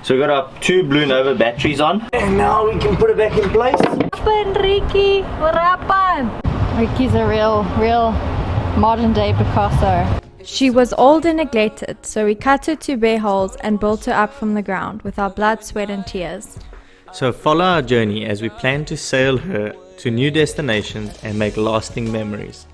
So we got our 2 Blue Nova batteries on, and now we can put it back in place. What happened, Ricky? What happened? Ricky's a real modern day Picasso. She was old and neglected, so we cut her to bare holes and built her up from the ground with our blood, sweat and tears. So follow our journey as we plan to sail her to new destinations and make lasting memories.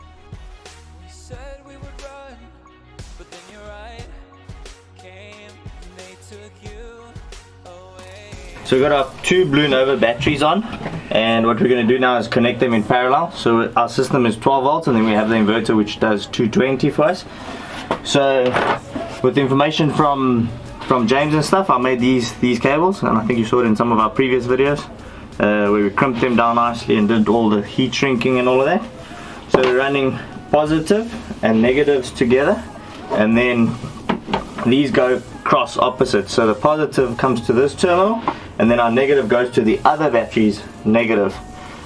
So we've got our 2 Blue Nova batteries on, and what we're going to do now is connect them in parallel. So our system is 12 volts, and then we have the inverter which does 220 for us. So with the information from James and stuff, I made these cables, and I think you saw it in some of our previous videos where we crimped them down nicely and did all the heat shrinking and all of that. So we're running positive and negatives together, and then these go cross opposite. So the positive comes to this terminal, and then our negative goes to the other battery's negative,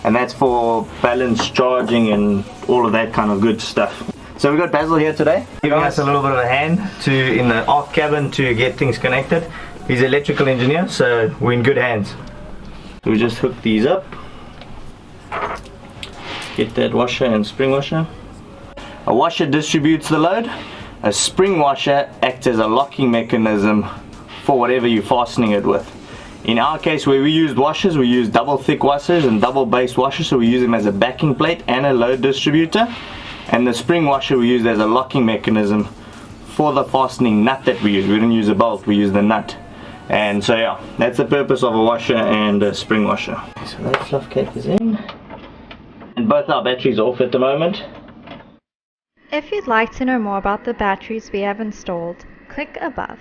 and that's for balance charging and all of that kind of good stuff. So we've got Basil here today, giving us a little bit of a hand in the aft cabin to get things connected. He's an electrical engineer, so we're in good hands. So we just hook these up, get that washer and spring washer. A washer distributes the load. A spring washer acts as a locking mechanism for whatever you're fastening it with. In our case, where we used washers, we used double thick washers and double base washers, so we use them as a backing plate and a load distributor. And the spring washer we used as a locking mechanism for the fastening nut that we use. We didn't use a bolt, we used the nut. And so yeah, that's the purpose of a washer and a spring washer. So that fluff cake is in. And both our batteries are off at the moment. If you'd like to know more about the batteries we have installed, click above.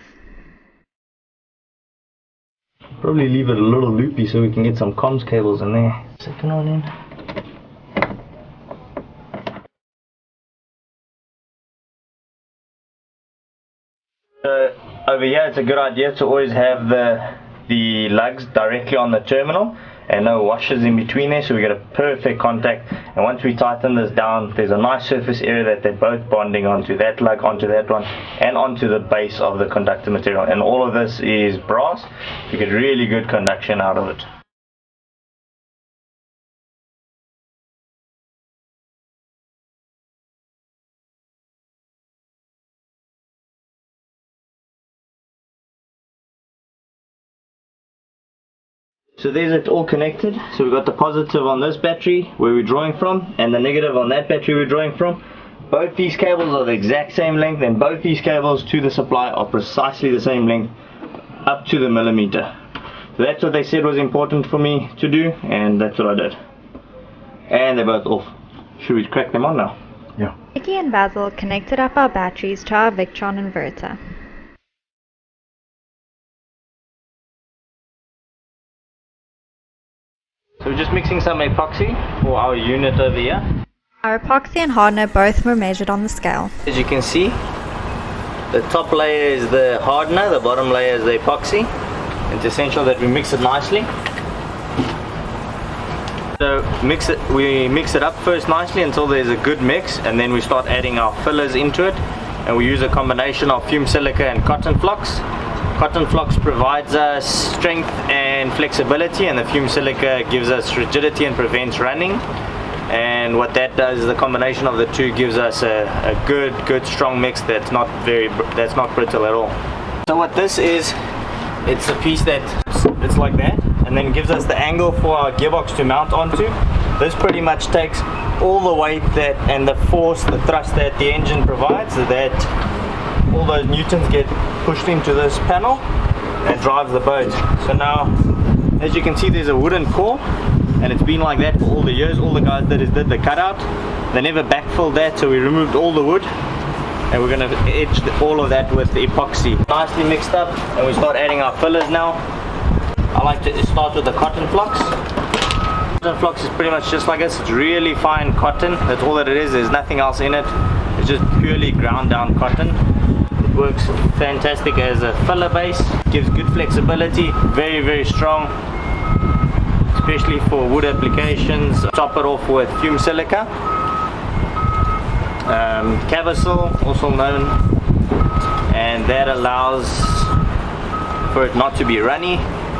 Probably leave it a little loopy so we can get some comms cables in there. Second one in. So over here it's a good idea to always have the lugs directly on the terminal and no washers in between there, so we get a perfect contact. And once we tighten this down, there's a nice surface area that they're both bonding onto, that lug onto that one and onto the base of the conductor material. And all of this is brass. You get really good conduction out of it. So there's it all connected. So we've got the positive on this battery where we're drawing from, and the negative on that battery we're drawing from. Both these cables are the exact same length, and both these cables to the supply are precisely the same length up to the millimeter. So that's what they said was important for me to do, and that's what I did. And they're both off. Should we crack them on now? Yeah. Ricky and Basil connected up our batteries to our Victron inverter. So we're just mixing some epoxy for our unit over here. Our epoxy and hardener both were measured on the scale. As you can see, the top layer is the hardener, the bottom layer is the epoxy. It's essential that we mix it nicely. So we mix it up first nicely until there's a good mix, and then we start adding our fillers into it, and we use a combination of fume silica and cotton flocks. Cotton flocks provides us strength and flexibility, and the fume silica gives us rigidity and prevents running. And what that does, the combination of the two gives us a good strong mix that's not brittle at all. So what this is, it's a piece that it's like that, and then gives us the angle for our gearbox to mount onto. This pretty much takes all the weight that and the force, the thrust that the engine provides, so that all those newtons get pushed into this panel that drives the boat. So now, as you can see, there's a wooden core, and it's been like that for all the years. All the guys did the cutout. They never backfilled that, so we removed all the wood, and we're going to edge all of that with the epoxy. Nicely mixed up, and we start adding our fillers now. I like to start with the cotton flocks. Cotton flocks is pretty much just like this. It's really fine cotton. That's all that it is. There's nothing else in it. It's just purely ground down cotton. It works fantastic as a filler base. Gives good flexibility. Very strong, especially for wood applications. Top it off with fume silica. Basil, also known, and that allows for it not to be runny,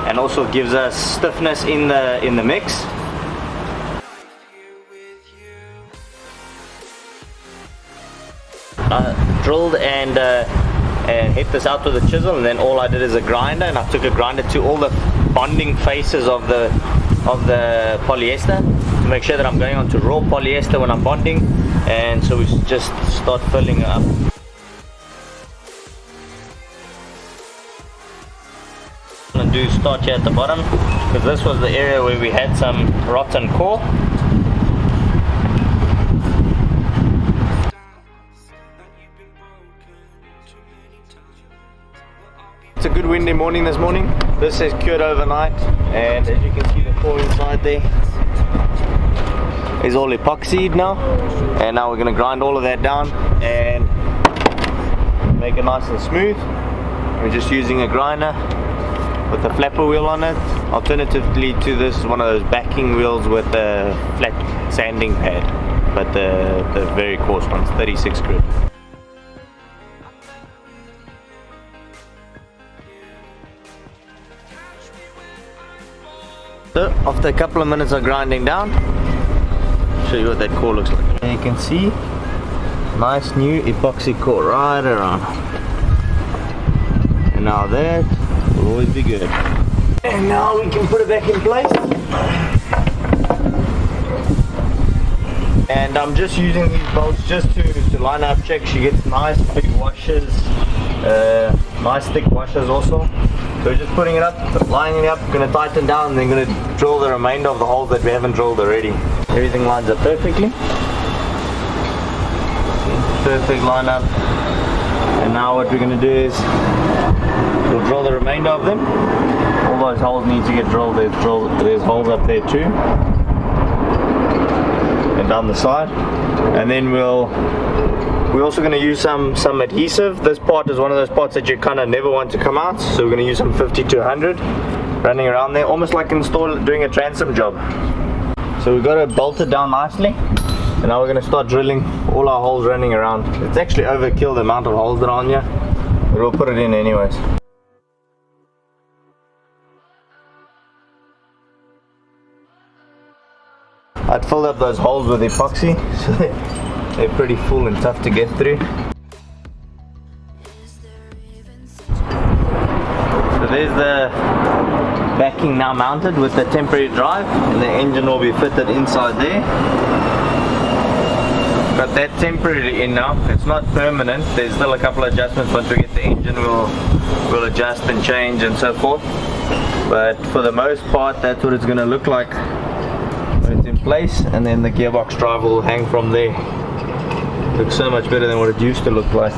and also gives us stiffness in the mix. Drilled and hit this out with a chisel, and then all I did is a grinder, and I took a grinder to all the bonding faces of the polyester to make sure that I'm going on to raw polyester when I'm bonding. And so we just start filling it up. I'm going to do starch here at the bottom, because this was the area where we had some rotten core. It's a good windy morning this morning. This is cured overnight, and as you can see, the core inside there is all epoxied now. And now we're going to grind all of that down and make it nice and smooth. We're just using a grinder with a flapper wheel on it. Alternatively to this, one of those backing wheels with a flat sanding pad, but the very coarse ones, 36 grit. So after a couple of minutes of grinding down, I'll show you what that core looks like. And you can see nice new epoxy core right around. And now that will always be good. And now we can put it back in place. And I'm just using these bolts just to line up, check she gets nice big washers, nice thick washers also. So we're just putting it up, lining it up, going to tighten down, and then going to drill the remainder of the holes that we haven't drilled already. Everything lines up perfectly. Perfect line up. And now what we're going to do is we'll drill the remainder of them. All those holes need to get drilled. There's holes up there too. And down the side. And then we're also going to use some adhesive. This part is one of those parts that you kind of never want to come out, so we're going to use some 50 to 100 running around there, almost like doing a transom job. So we've got it bolted down nicely, and now we're going to start drilling all our holes running around. It's actually overkill the amount of holes that are on here, but we'll put it in anyways. I'd filled up those holes with epoxy, so they're pretty full and tough to get through. So there's the backing now mounted with the temporary drive, and the engine will be fitted inside there. Got that temporarily in now. It's not permanent. There's still a couple of adjustments. Once we get the engine, we'll adjust and change and so forth. But for the most part, that's what it's going to look like when it's in place, and then the gearbox drive will hang from there. Looks so much better than what it used to look like,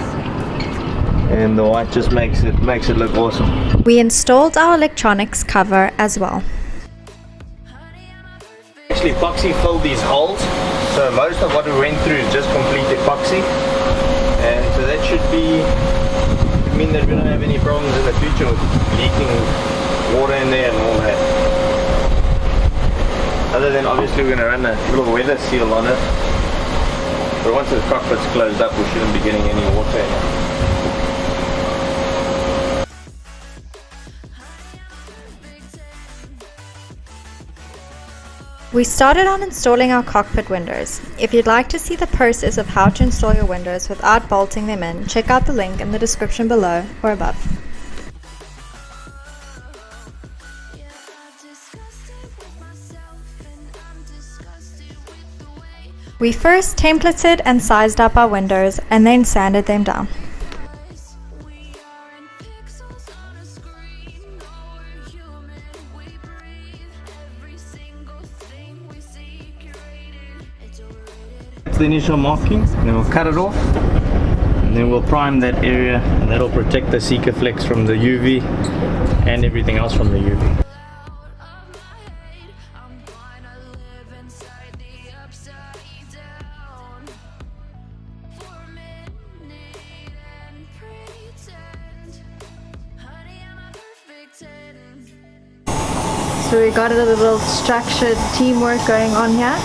and the white just makes it look awesome. We installed our electronics cover as well. Actually, epoxy filled these holes, so most of what we went through is just complete epoxy, and so that should mean that we don't have any problems in the future with leaking water in there and all that. Other than obviously we're going to run a little weather seal on it. But once the cockpit's closed up, we shouldn't be getting any water in. We started on installing our cockpit windows. If you'd like to see the process of how to install your windows without bolting them in, check out the link in the description below or above. We first templated and sized up our windows and then sanded them down. That's the initial marking, then we'll cut it off, and then we'll prime that area, and that'll protect the Sikaflex from the UV and everything else from the UV. So we got a little structured teamwork going on here.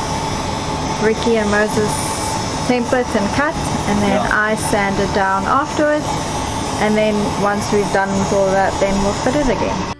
Ricky and Moses template and cut, and then I sanded down afterwards. And then once we've done with all that, then we'll fit it again.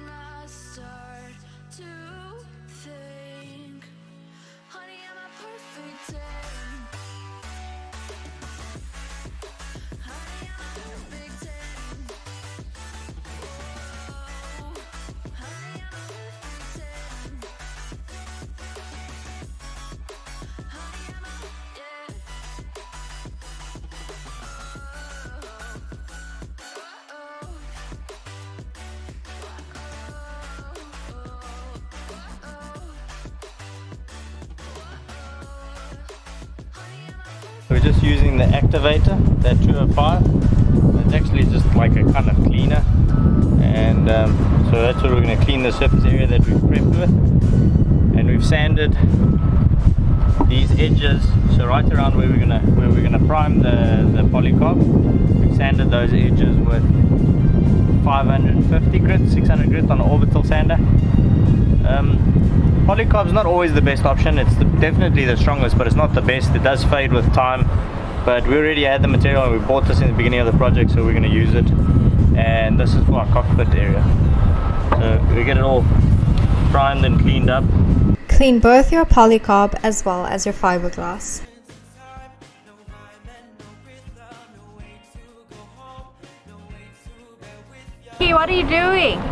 We're just using the activator, that 205. It's actually just like a kind of cleaner, and so that's what we're going to clean the surface area that we've prepped with. And we've sanded these edges, so right around where we're gonna prime the polycarb, we've sanded those edges with 550 grit, 600 grit on an orbital sander. Polycarb's not always the best option. It's definitely the strongest, but it's not the best. It does fade with time, but we already had the material and we bought this in the beginning of the project, so we're going to use it. And this is for our cockpit area, so we get it all primed and cleaned up. Clean both your polycarb as well as your fiberglass. Hey, what are you doing?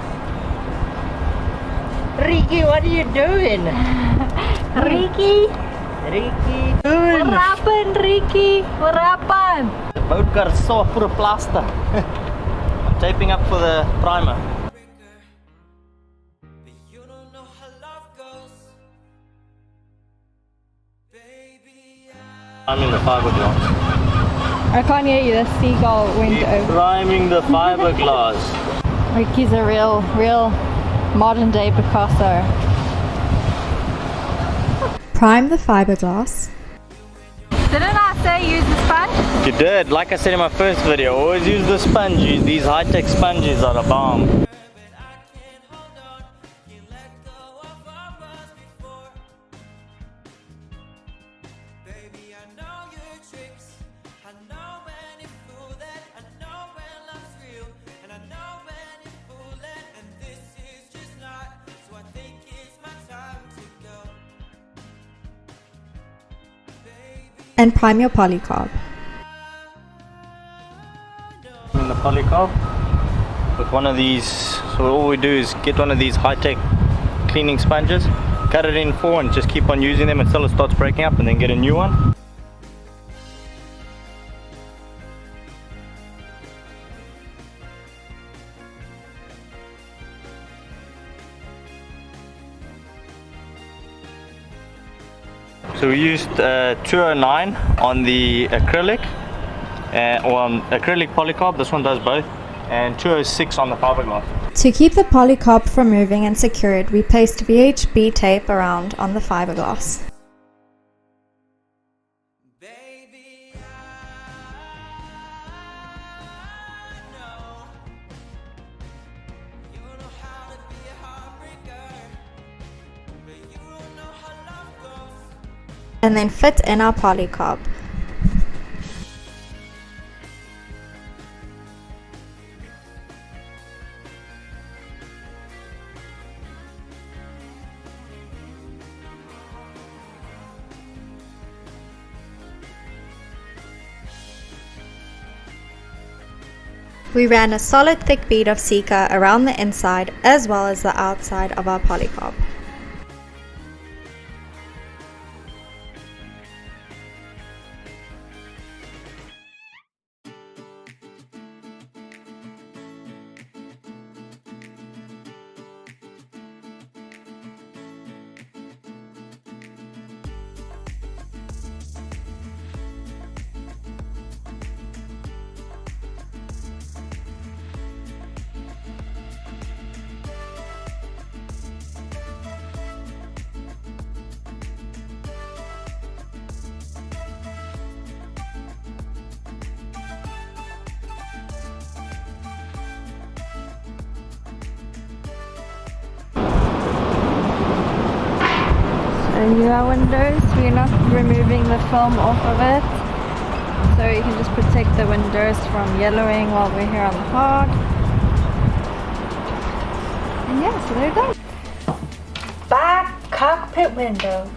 Ricky, what are you doing? Ricky? Doing? What happened, Ricky? What happened? The boat got sore for a plaster. I'm taping up for the primer. I'm in the fiberglass. I can't hear you, the seagull went Keep over. priming the fiberglass. Ricky's a real modern day Picasso. Prime the fiberglass. Didn't I say use the sponge? You did, like I said in my first video, always use the sponge. These high-tech sponges are a bomb. And prime your polycarb. In the polycarb with one of these, so all we do is get one of these high-tech cleaning sponges, cut it in four and just keep on using them until it starts breaking up, and then get a new one. So we used 209 on the acrylic, or on acrylic polycarb, this one does both, and 206 on the fiberglass. To keep the polycarb from moving and secure it, we paste VHB tape around on the fiberglass. And then fit in our polycarb. We ran a solid thick bead of Sika around the inside as well as the outside of our polycarb. And our windows, we're not removing the film off of it. So you can just protect the windows from yellowing while we're here on the hard. And yeah, so there you go. Back cockpit windows.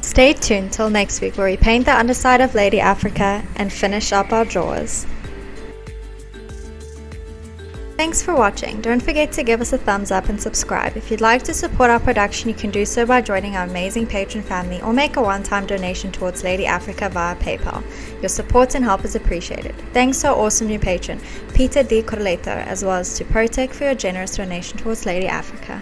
Stay tuned till next week where we paint the underside of Lady Africa and finish up our jaws. Thanks for watching. Don't forget to give us a thumbs up and subscribe. If you'd like to support our production, you can do so by joining our amazing patron family or make a one-time donation towards Lady Africa via PayPal. Your support and help is appreciated. Thanks to our awesome new patron, Peter D. Corleto, as well as to ProTech for your generous donation towards Lady Africa.